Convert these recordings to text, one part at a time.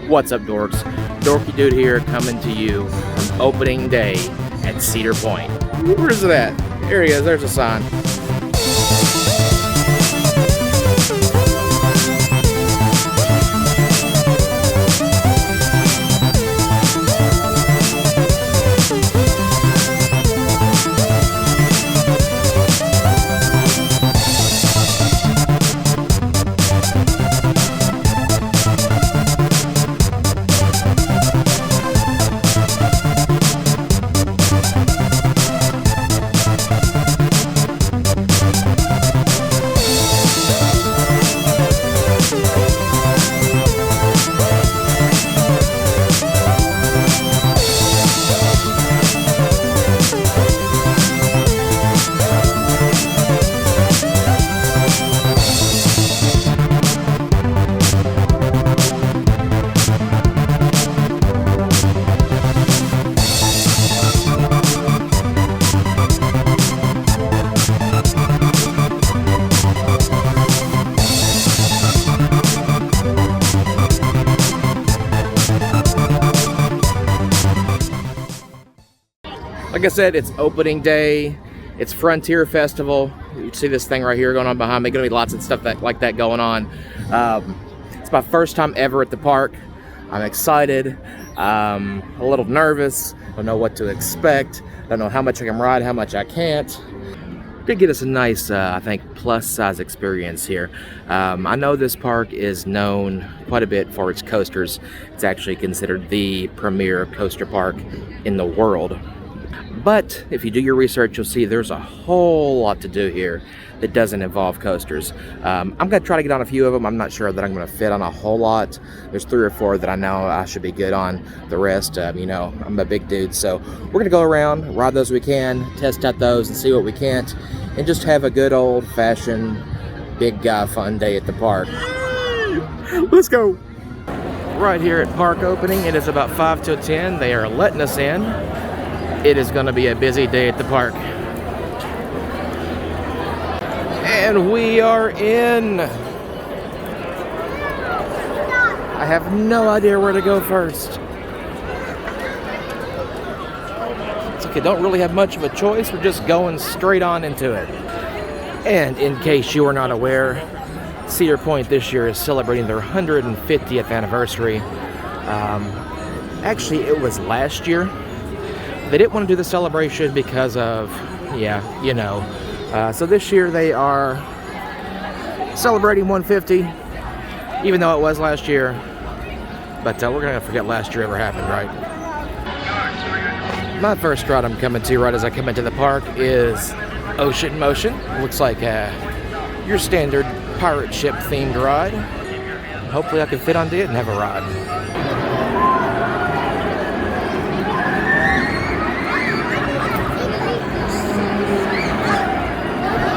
What's up, dorks? DorkyDude here, coming to you from opening day at Cedar Point. Where is it at? There he is, there's a sign. Like I said, it's opening day. It's Frontier Festival. You see this thing right here going on behind me. Gonna be lots of stuff like that going on. It's my first time ever at the park. I'm excited. A little nervous. Don't know what to expect. Don't know how much I can ride, how much I can't. Did get us a nice, I think, plus size experience here. I know this park is known quite a bit for its coasters. It's actually considered the premier coaster park in the world. But if you do your research, you'll see there's a whole lot to do here that doesn't involve coasters. I'm going to try to get on a few of them. I'm not sure that I'm going to fit on a whole lot. There's 3 or 4 that I know I should be good on. The rest, you know, I'm a big dude. So we're going to go around, ride those we can, test out those and see what we can't, and just have a good old-fashioned big guy fun day at the park. Let's go. Right here at park opening, it is about 5 till 10. They are letting us in. It is going to be a busy day at the park. And we are in. I have no idea where to go first. It's okay, don't really have much of a choice. We're just going straight on into it. And in case you are not aware, Cedar Point this year is celebrating their 150th anniversary. Actually, it was last year. They didn't want to do the celebration because of, yeah, you know. So this year they are celebrating 150, even though it was last year. But we're going to forget last year ever happened, right? My first ride I'm coming to right as I come into the park is Ocean Motion. It looks like your standard pirate ship themed ride. Hopefully I can fit onto it and have a ride.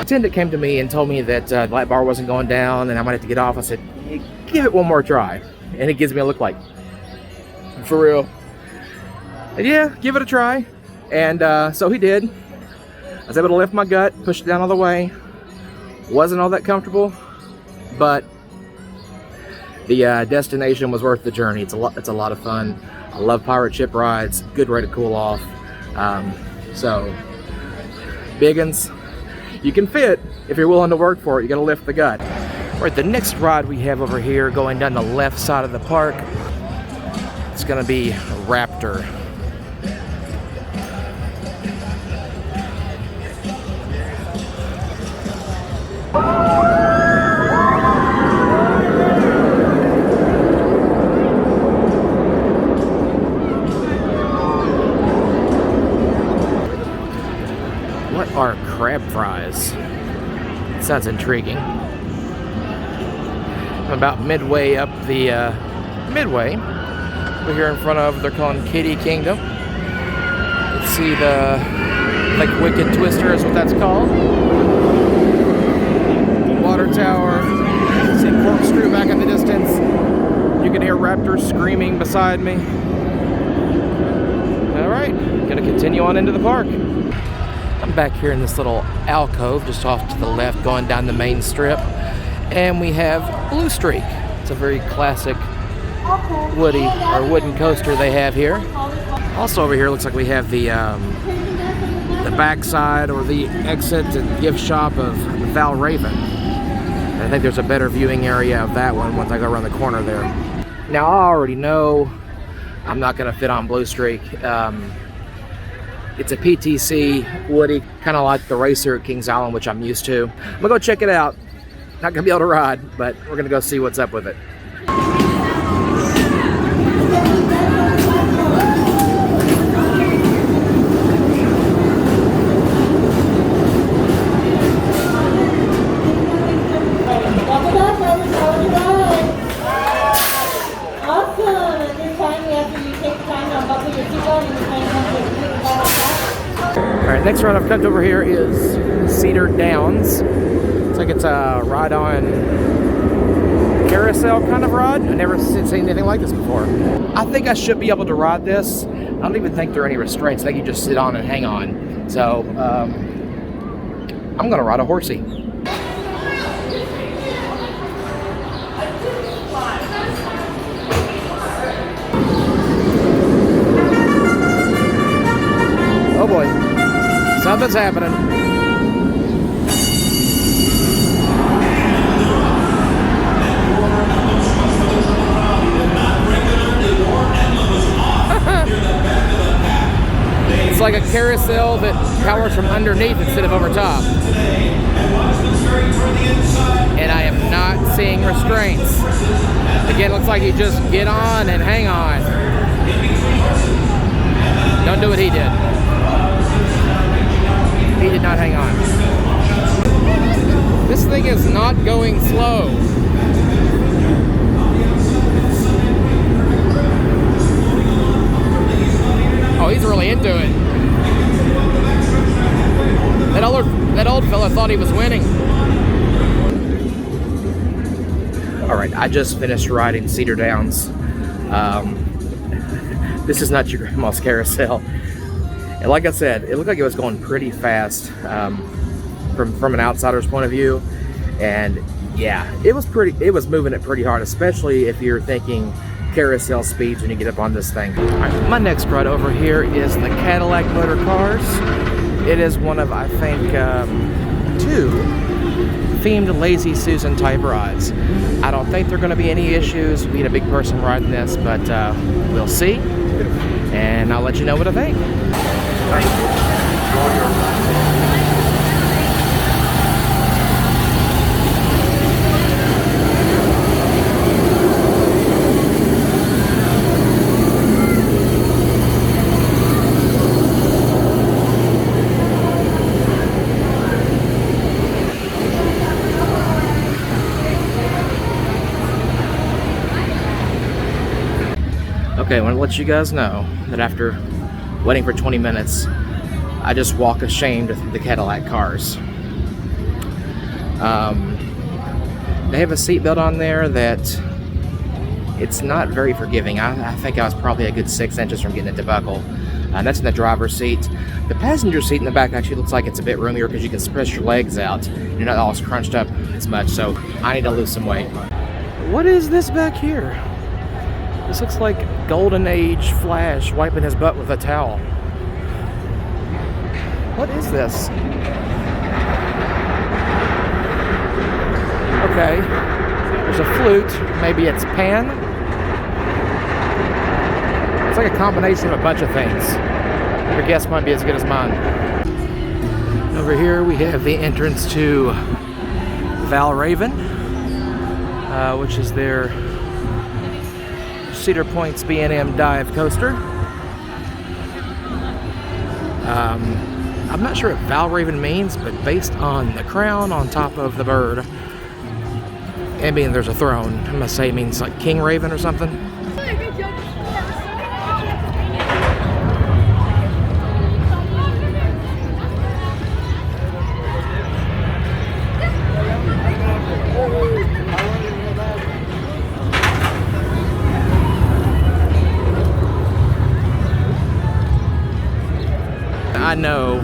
Attendant came to me and told me that the light bar wasn't going down and I might have to get off. I said, hey, give it one more try. And he gives me a look like, for real? And yeah, give it a try. And so he did. I was able to lift my gut, push it down all the way. Wasn't all that comfortable, but the destination was worth the journey. It's a lot of fun. I love pirate ship rides. Good way to cool off. So, biggins. You can fit if you're willing to work for it. You gotta lift the gut. All right, the next ride we have over here going down the left side of the park, it's gonna be Raptor. What are crab fries? Sounds intriguing. I'm about midway up the midway. We're here in front of, they're calling Kitty Kingdom. Let's see the, like, Wicked Twister is what that's called. Water tower. See Corkscrew back in the distance. You can hear Raptor screaming beside me. All right, gonna continue on into the park. I'm back here in this little alcove just off to the left going down the main strip, and we have Blue Streak. It's a very classic woody or wooden coaster they have here. Also over here looks like we have the backside or the exit and gift shop of Val Raven. I think there's a better viewing area of that one once I go around the corner there. Now I already know I'm not going to fit on Blue Streak. It's a PTC Woody, kind of like the racer at Kings Island, which I'm used to. I'm going to go check it out. Not going to be able to ride, but we're going to go see what's up with it. Alright, next ride I've come over here is Cedar Downs. Looks like it's a ride on carousel kind of ride. I've never seen anything like this before. I think I should be able to ride this. I don't even think there are any restraints. I think you just sit on and hang on. So, I'm going to ride a horsey. Oh boy, something's happening. It's like a carousel that powers from underneath instead of over top. And I am not seeing restraints. Again, it looks like you just get on and hang on. Don't do what he did. He did not hang on. This thing is not going slow. Oh, he's really into it. That old fella thought he was winning. All right, I just finished riding Cedar Downs. This is not your grandma's carousel. And like I said, it looked like it was going pretty fast from an outsider's point of view. And yeah, it was moving it pretty hard, especially if you're thinking carousel speeds when you get up on this thing. All right, my next ride over here is the Cadillac Motor Cars. It is one of, I think, 2 themed Lazy Susan type rides. I don't think there are going to be any issues being a big person riding this, but we'll see. And I'll let you know what I think. Okay, I want to let you guys know that after waiting for 20 minutes, I just walk ashamed of the Cadillac cars. They have a seatbelt on there that it's not very forgiving. I think I was probably a good 6 inches from getting it to buckle. And that's in the driver's seat. The passenger seat in the back actually looks like it's a bit roomier because you can spread your legs out. You're not all scrunched up as much, so I need to lose some weight. What is this back here? This looks like Golden Age Flash wiping his butt with a towel. What is this? Okay, there's a flute. Maybe it's Pan. It's like a combination of a bunch of things. Your guess might be as good as mine. Over here we have the entrance to Val Raven, which is their Cedar Point's B&M dive coaster. I'm not sure what Val Raven means, but based on the crown on top of the bird, and being there's a throne, I'm gonna say it means like King Raven or something. I know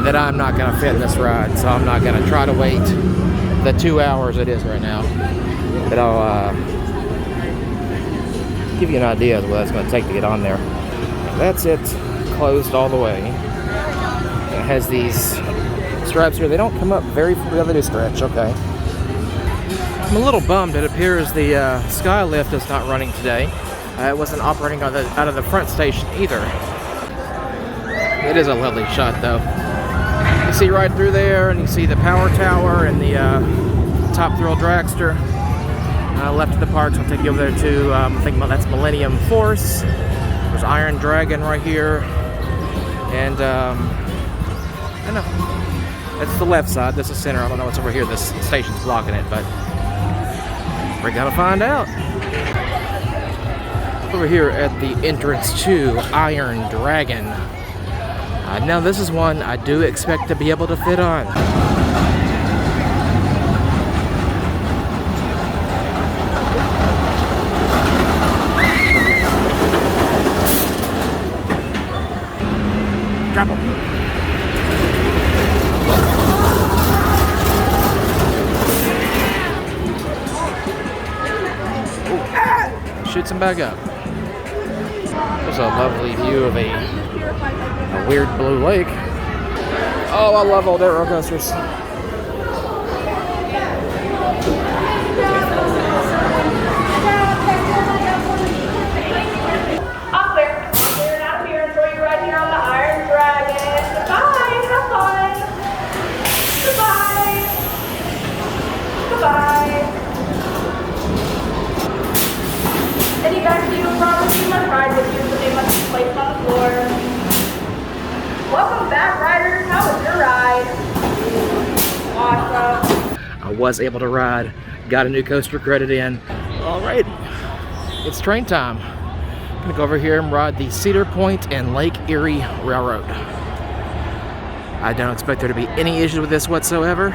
that I'm not going to fit in this ride, so I'm not going to try to wait the 2 hours it is right now. But give you an idea of what that's going to take to get on there. That's it, closed all the way. It has these straps here. They don't come up very far. Yeah, they do stretch. Okay. I'm a little bummed. It appears the Skylift is not running today. It wasn't operating out of the front station either. It is a lovely shot, though. You see right through there, and you see the power tower and the top Thrill Dragster. Left of the parks, I'll take you over there to, I think that's Millennium Force. There's Iron Dragon right here. And, I don't know. That's the left side, this is center. I don't know what's over here. This station's blocking it, but we're gonna find out. Over here at the entrance to Iron Dragon. Now this is one I do expect to be able to fit on. Drop him. Shoots him back up. There's a lovely view of a weird blue lake. Oh, I love old roller coasters. Welcome back, riders. How was your ride? Awesome. I was able to ride. Got a new coaster credit in. All right, it's train time. I'm gonna go over here and ride the Cedar Point and Lake Erie Railroad. I don't expect there to be any issues with this whatsoever.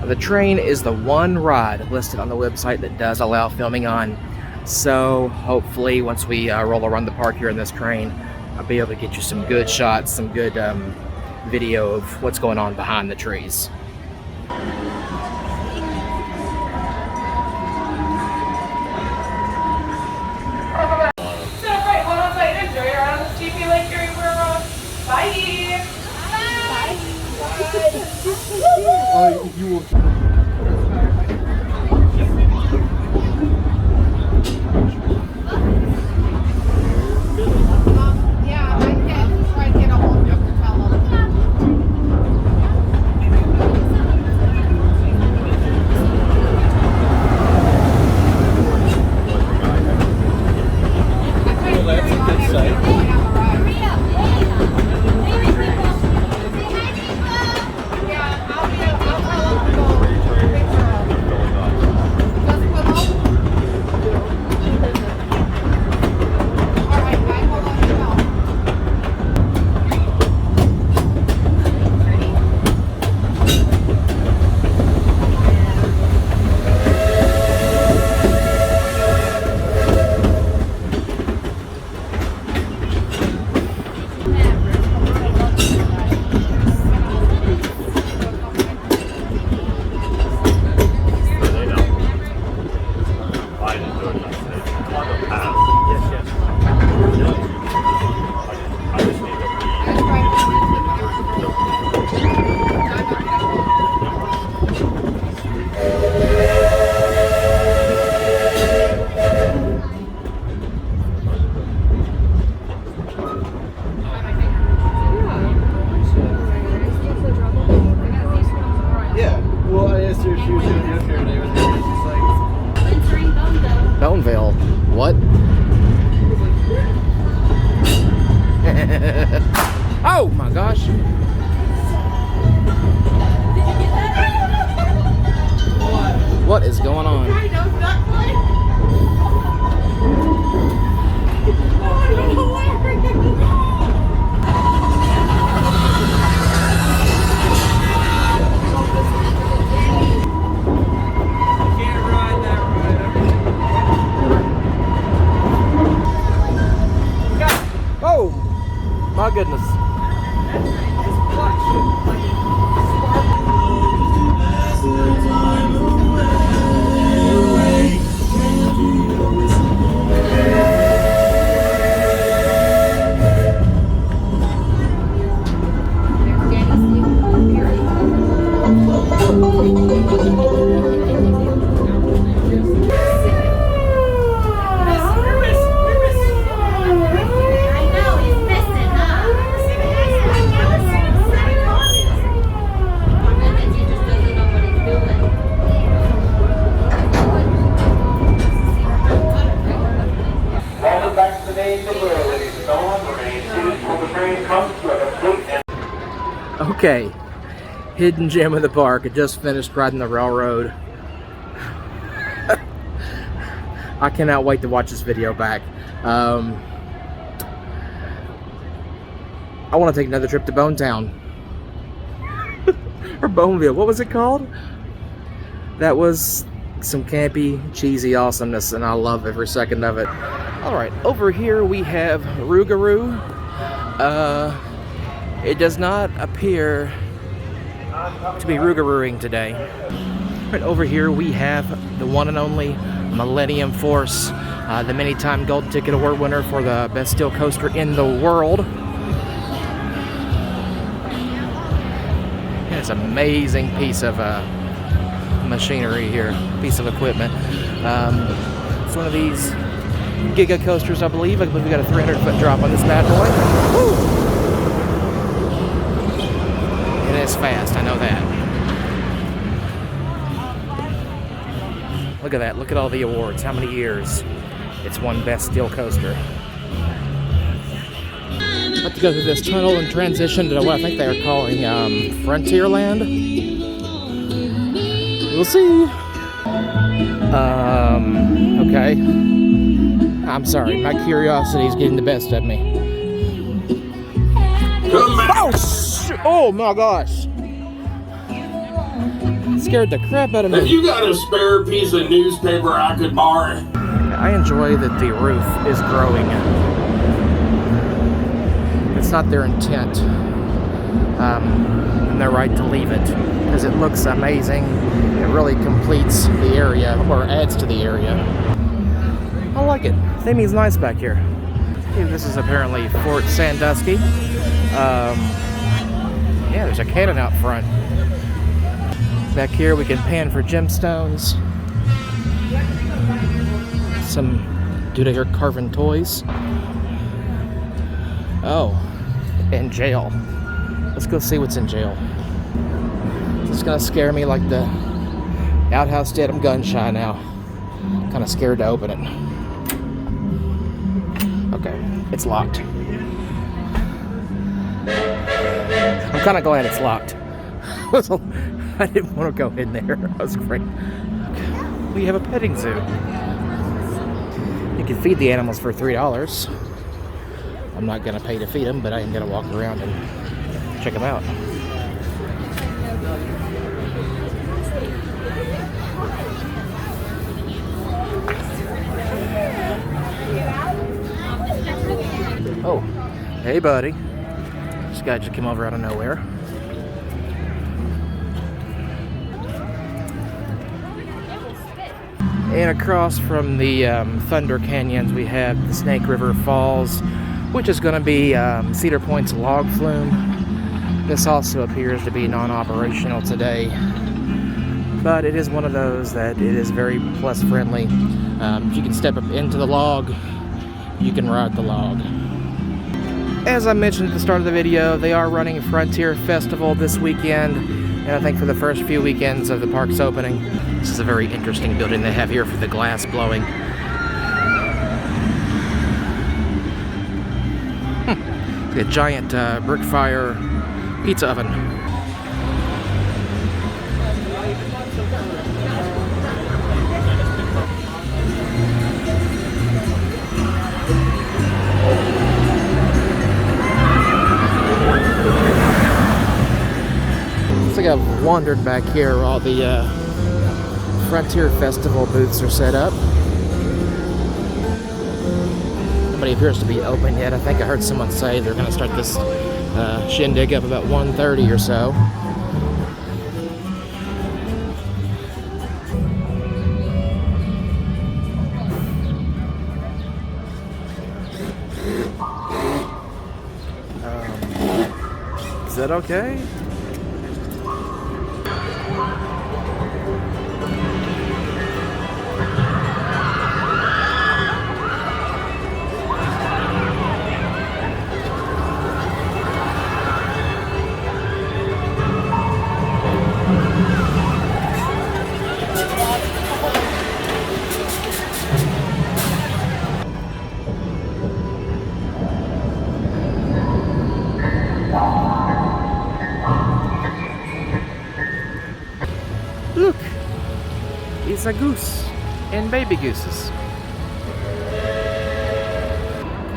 The train is the one ride listed on the website that does allow filming on. So hopefully once we roll around the park here in this train, I'll be able to get you some good shots, some good video of what's going on behind the trees. Celebrate one on site and enjoy your ride on the TP Lake Erie Railroad. Bye. Bye. You will. Boneville. What? Oh my gosh. What is going on? Oh my goodness. Okay, hidden gem of the park. I just finished riding the railroad. I cannot wait to watch this video back. I want to take another trip to Bonetown. Or Boneville. What was it called? That was some campy, cheesy awesomeness, and I love every second of it. Alright, over here we have Rugarou. It does not appear to be Rugarouing today. Right over here we have the one and only Millennium Force, the many-time Gold Ticket Award winner for the best steel coaster in the world. It's an amazing piece of machinery here, piece of equipment. It's one of these Giga coasters, I believe. I believe we got a 300-foot drop on this bad boy. Woo! It is fast, I know that. Look at that, look at all the awards, how many years it's won Best Steel Coaster. About to go through this tunnel and transition to what I think they are calling Frontierland. We'll see. Okay. I'm sorry, my curiosity is getting the best of me. Oh my gosh! Scared the crap out of me. Have you got a spare piece of newspaper I could borrow? I enjoy that the roof is growing. It's not their intent, and they're right to leave it because it looks amazing. It really completes the area, or adds to the area. I like it. Theming's nice back here. Okay, this is apparently Fort Sandusky. Yeah, there's a cannon out front. Back here we can pan for gemstones. Some dude here carving toys. Oh, in jail. Let's go see what's in jail. It's gonna scare me like the outhouse did. I'm gun shy now. Kind of scared to open it. Okay, it's locked. I'm kind of glad it's locked. I didn't want to go in there. I was afraid. Okay. We have a petting zoo. You can feed the animals for $3. I'm not going to pay to feed them, but I am going to walk around and check them out. Oh, hey buddy. This guy just came over out of nowhere. And across from the Thunder Canyons, we have the Snake River Falls, which is going to be Cedar Point's log flume. This also appears to be non-operational today, but it is one of those that it is very plus friendly. If you can step up into the log, you can ride the log. As I mentioned at the start of the video, they are running Frontier Festival this weekend, and I think for the first few weekends of the park's opening. This is a very interesting building they have here for the glass blowing. It's a giant brick fire pizza oven. Looks like I've wandered back here. All the Frontier Festival booths are set up. Nobody appears to be open yet. I think I heard someone say they're going to start this shindig up about 1:30 or so. Is that okay? is a goose and baby gooses.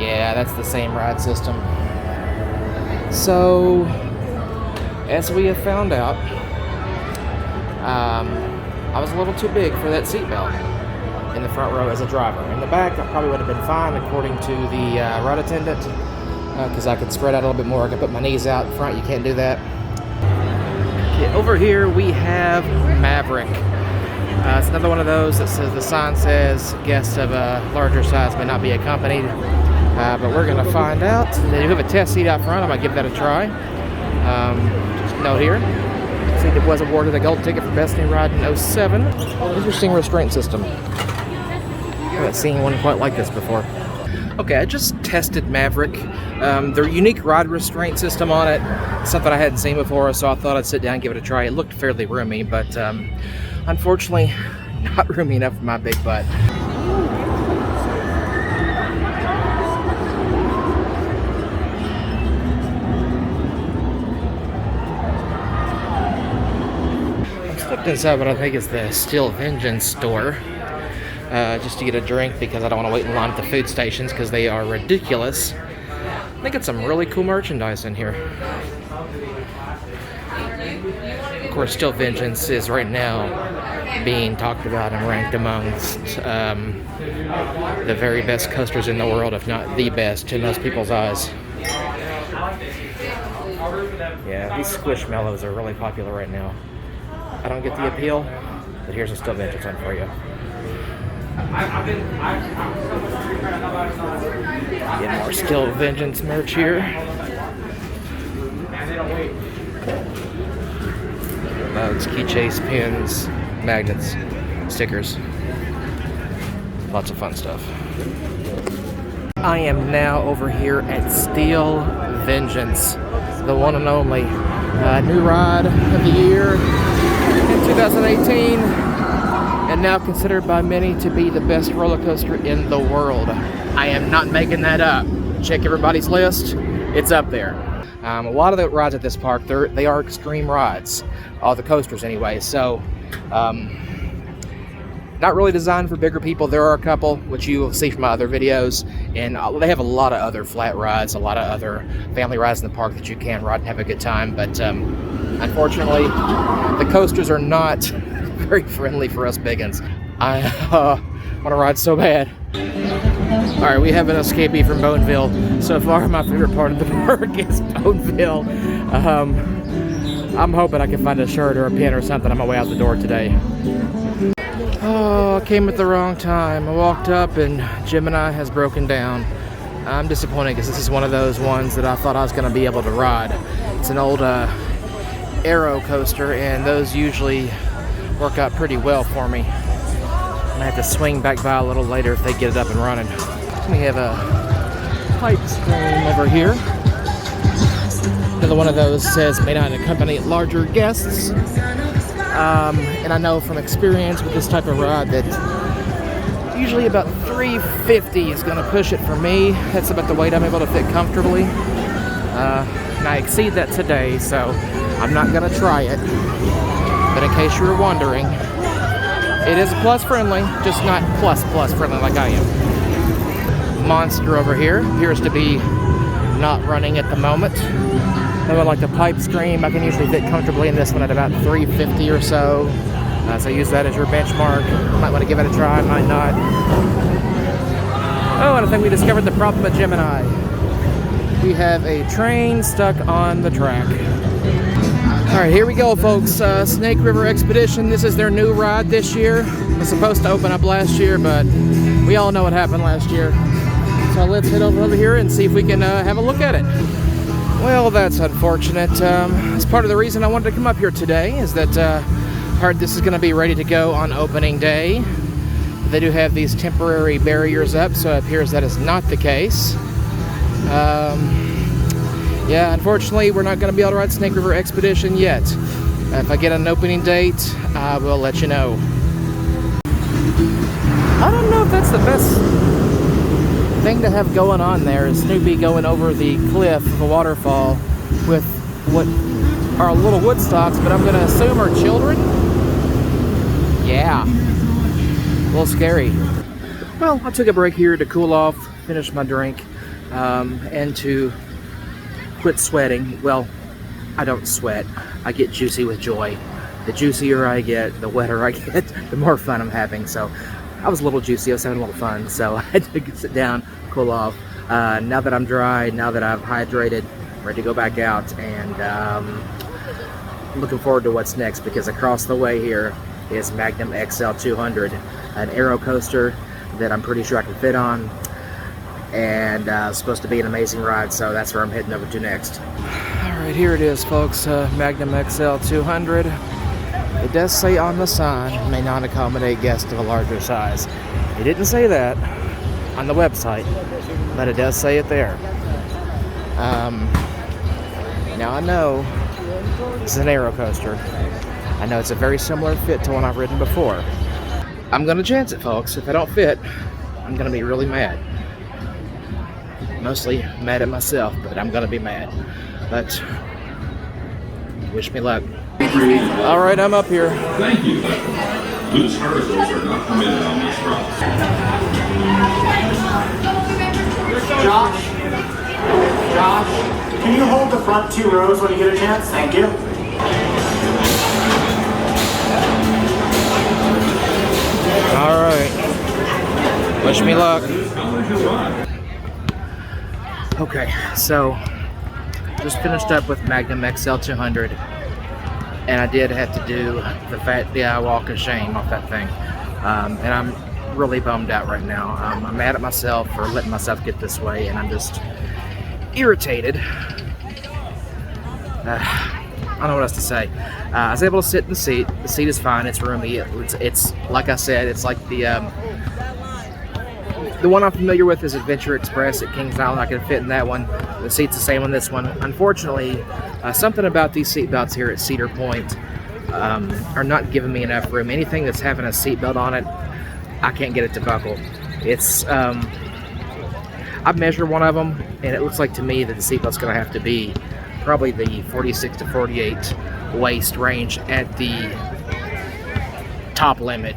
Yeah, that's the same ride system. So, as we have found out, I was a little too big for that seatbelt in the front row as a driver. In the back, I probably would have been fine according to the ride attendant, because I could spread out a little bit more. I could put my knees out in front. You can't do that. Okay, over here we have Maverick. It's another one of those that says, the sign says guests of a larger size may not be accompanied, but we're going to find out. They do have a test seat out front. I'm going to give that a try. Just note here, it was awarded a gold ticket for best new ride in 07. Interesting restraint system. I haven't seen one quite like this before. Okay, I just tested Maverick. Their unique ride restraint system on it, something I hadn't seen before, so I thought I'd sit down and give it a try. It looked fairly roomy, but unfortunately, not roomy enough for my big butt. I stepped inside what I think is the Steel Vengeance store. Just to get a drink because I don't want to wait in line at the food stations because they are ridiculous. They got some really cool merchandise in here. Of course, Steel Vengeance is right now being talked about and ranked amongst the very best coasters in the world, if not the best in most people's eyes. Yeah, these Squishmallows are really popular right now. I don't get the appeal, but here's a Steel Vengeance one for you. Get more Steel Vengeance merch here. Mugs, key chase pins, magnets, stickers. Lots of fun stuff. I am now over here at Steel Vengeance, the one and only new ride of the year in 2018. And now considered by many to be the best roller coaster in the world. I am not making that up. Check everybody's list. It's up there. A lot of the rides at this park, they are extreme rides. All the coasters anyway. So, not really designed for bigger people. There are a couple, which you will see from my other videos. And they have a lot of other flat rides, a lot of other family rides in the park that you can ride and have a good time. But unfortunately, the coasters are not very friendly for us biggins. I want to ride so bad. Alright, we have an escapee from Boneville. So far, my favorite part of the park is Boneville. I'm hoping I can find a shirt or a pin or something on my way out the door today. Oh, I came at the wrong time. I walked up and Gemini has broken down. I'm disappointed because this is one of those ones that I thought I was going to be able to ride. It's an old Aero coaster, and those usually work out pretty well for me. I might have to swing back by a little later if they get it up and running. We have a pipe stream over here. Another one of those says may not accompany larger guests. And I know from experience with this type of ride that usually about 350 is going to push it for me. That's about the weight I'm able to fit comfortably. And I exceed that today, so I'm not going to try it. But in case you were wondering, it is plus friendly, just not plus friendly like I am. Monster over here appears to be not running at the moment. I would like the pipe stream. I can usually fit comfortably in this one at about 350 or so. So use that as your benchmark. Might want to give it a try, might not. Oh, and I think we discovered the problem at Gemini. We have a train stuck on the track. Alright, here we go, folks. Snake River Expedition. This is their new ride this year. It was supposed to open up last year, but we all know what happened last year. So let's head over here and see if we can have a look at it. Well, that's unfortunate. It's part of the reason I wanted to come up here today is that I heard this is going to be ready to go on opening day. They do have these temporary barriers up, so it appears that is not the case. Yeah, unfortunately, we're not going to be able to ride Snake River Expedition yet. If I get an opening date, I will let you know. I don't know if that's the best thing to have going on there, is Snoopy going over the cliff of a waterfall with what are little wood stocks, but I'm going to assume are children. Yeah, little scary. Well, I took a break here to cool off, finish my drink, and to quit sweating. Well, I don't sweat. I get juicy with joy. The juicier I get, the wetter I get, the more fun I'm having. So I was a little juicy, I was having a little fun, so I had to sit down, cool off. Now that I'm dry, now that I've hydrated, ready to go back out, and looking forward to what's next, because across the way here is Magnum XL200, an aero coaster that I'm pretty sure I can fit on, and it's supposed to be an amazing ride, so that's where I'm heading over to next. Alright, here it is, folks, Magnum XL200. It does say on the sign, may not accommodate guests of a larger size. It didn't say that on the website, but it does say it there. Now I know this is an aero coaster. I know it's a very similar fit to one I've ridden before. I'm gonna chance it, folks. If I don't fit, I'm gonna be really mad. Mostly mad at myself, but I'm gonna be mad. But wish me luck. All right, I'm up here. Thank you. Loose articles are not permitted on this route. Josh, can you hold the front 2 rows when you get a chance? Thank you. All right. Wish me luck. Okay, so just finished up with Magnum XL200, and I did have to do the fat DI walk of shame off that thing, and I'm really bummed out right now. I'm mad at myself for letting myself get this way, and I'm just irritated. I don't know what else to say. I was able to sit in the seat. The seat is fine. It's roomy. It's like I said. It's like the one I'm familiar with is Adventure Express at Kings Island. I can fit in that one. The seat's the same on this one. Unfortunately, something about these seat belts here at Cedar Point are not giving me enough room. Anything that's having a seat belt on it, I can't get it to buckle. It's I've measured one of them, and it looks like to me that the seatbelt's going to have to be probably the 46 to 48 waist range at the top limit.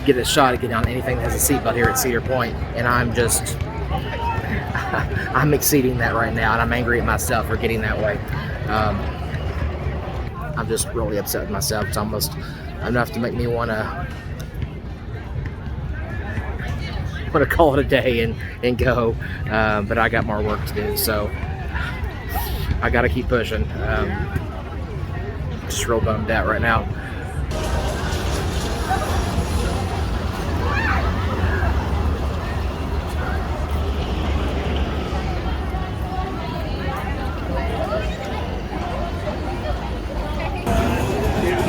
Get a shot at getting on anything that has a seatbelt here at Cedar Point, and I'm exceeding that right now, and I'm angry at myself for getting that way. I'm just really upset with myself. It's almost enough to make me want to call it a day and go, but I got more work to do, so I gotta keep pushing. Just real bummed out right now.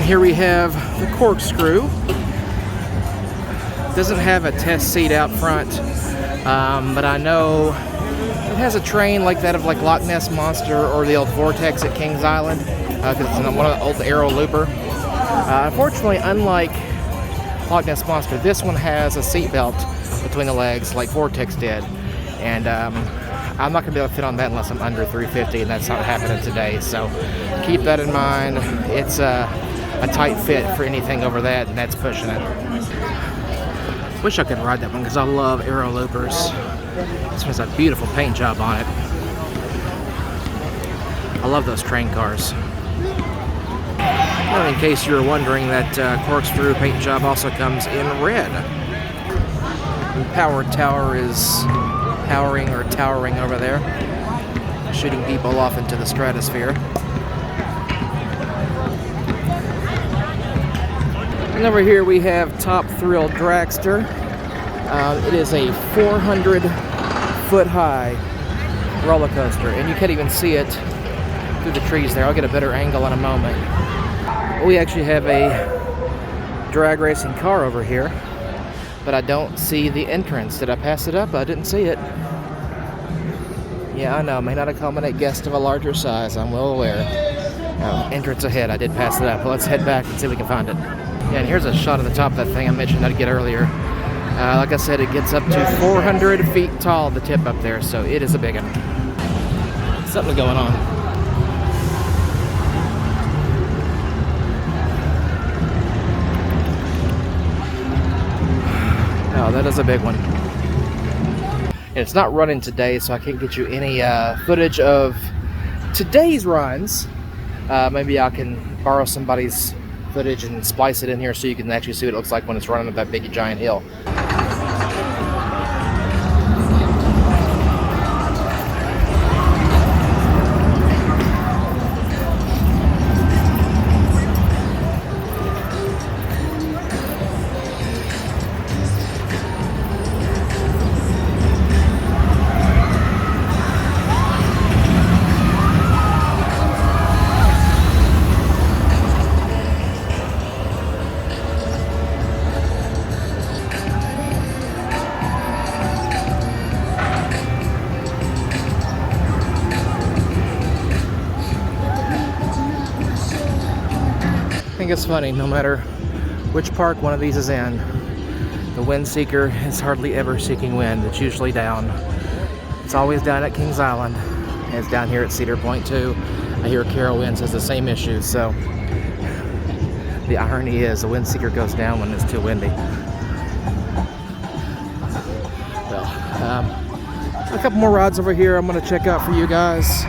Here we have the Corkscrew. Doesn't have a test seat out front, but I know it has a train like that of like Loch Ness Monster or the old Vortex at Kings Island, because it's one of the old Aero Looper. Unfortunately, unlike Loch Ness Monster, this one has a seat belt between the legs like Vortex did, and I'm not going to be able to fit on that unless I'm under 350, and that's not happening today, so keep that in mind. It's a tight fit for anything over that, and that's pushing it. Wish I could ride that one because I love Aero Loopers. This one has a beautiful paint job on it. I love those train cars. Well, in case you were wondering, that Corkscrew paint job also comes in red. The power tower is powering or towering over there, shooting people off into the stratosphere. And over here we have Top Thrill Dragster. It is a 400-foot high roller coaster, and you can't even see it through the trees there. I'll get a better angle in a moment. We actually have a drag racing car over here, but I don't see the entrance. Did I pass it up? I didn't see it. Yeah, I know, may not accommodate guests of a larger size, I'm well aware. Entrance ahead, I did pass it up. Well, let's head back and see if we can find it. Yeah, and here's a shot of the top of that thing I mentioned I'd get earlier. Like I said, it gets up to 400 feet tall, the tip up there, so it is a big one. Something going on. Wow, that is a big one. And it's not running today, so I can't get you any footage of today's runs. Maybe I can borrow somebody's footage and splice it in here so you can actually see what it looks like when it's running up that big giant hill. I think it's funny, no matter which park one of these is in, the wind seeker is hardly ever seeking wind. It's usually down. It's always down at Kings Island, and it's down here at Cedar Point too. I hear Carowinds has the same issue, so the irony is the wind seeker goes down when it's too windy. Well, a couple more rides over here I'm going to check out for you guys.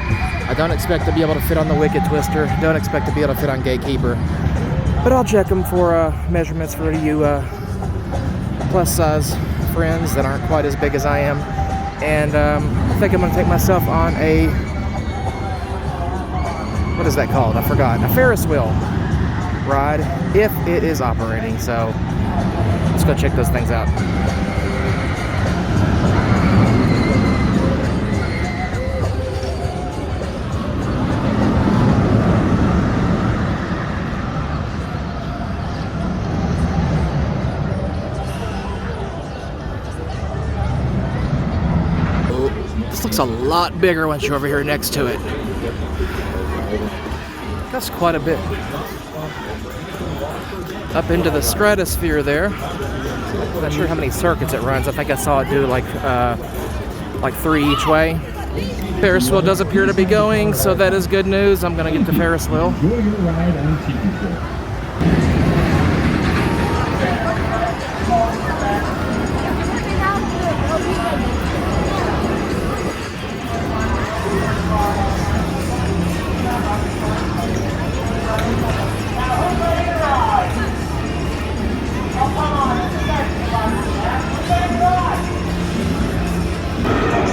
I don't expect to be able to fit on the Wicked Twister. Don't expect to be able to fit on Gatekeeper. But I'll check them for measurements for you plus size friends that aren't quite as big as I am. And I think I'm going to take myself on a, what is that called? I forgot. A Ferris wheel ride if it is operating. So let's go check those things out. This looks a lot bigger once you're over here next to it. That's quite a bit. Up into the stratosphere there. Not sure how many circuits it runs. I think I saw it do like 3 each way. Ferris wheel does appear to be going, so that is good news. I'm going to get the Ferris wheel. Enjoy your ride on TV.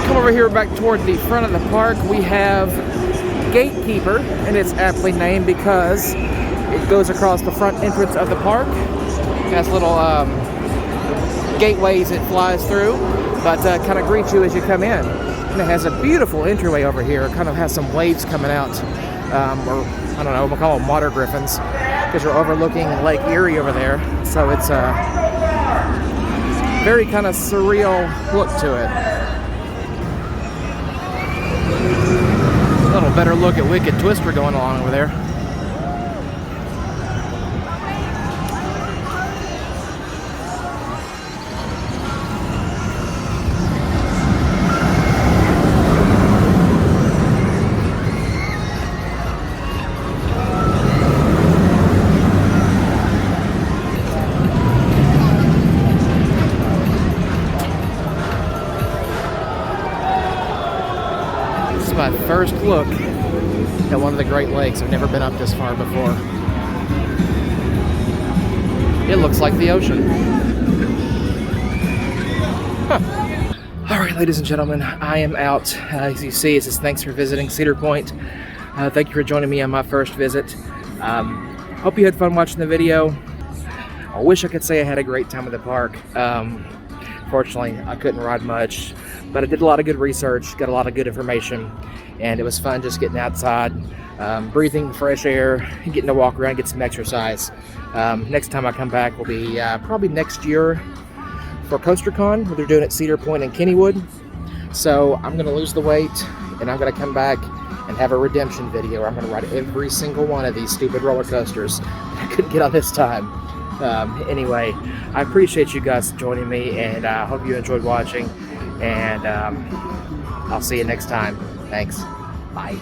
Come over here back toward the front of the park. We have Gatekeeper, and it's aptly named because it goes across the front entrance of the park. It has little gateways it flies through, but kind of greets you as you come in. And it has a beautiful entryway over here. It kind of has some waves coming out, or I don't know, we'll call them water griffins, because you're overlooking Lake Erie over there. So it's a very kind of surreal look to it. A little better look at Wicked Twister going along over there. My first look at one of the Great Lakes. I've never been up this far before. It looks like the ocean. Huh. All right, ladies and gentlemen, I am out. As you see, it says thanks for visiting Cedar Point. Thank you for joining me on my first visit. Hope you had fun watching the video. I wish I could say I had a great time at the park. Fortunately, I couldn't ride much. But I did a lot of good research, got a lot of good information, and it was fun just getting outside, breathing fresh air, and getting to walk around, get some exercise. Next time I come back will be probably next year for CoasterCon, where they're doing it at Cedar Point and Kennywood. So I'm going to lose the weight, and I'm going to come back and have a redemption video where I'm going to ride every single one of these stupid roller coasters I couldn't get on this time. Anyway, I appreciate you guys joining me, and I hope you enjoyed watching. And I'll see you next time. Thanks. Bye.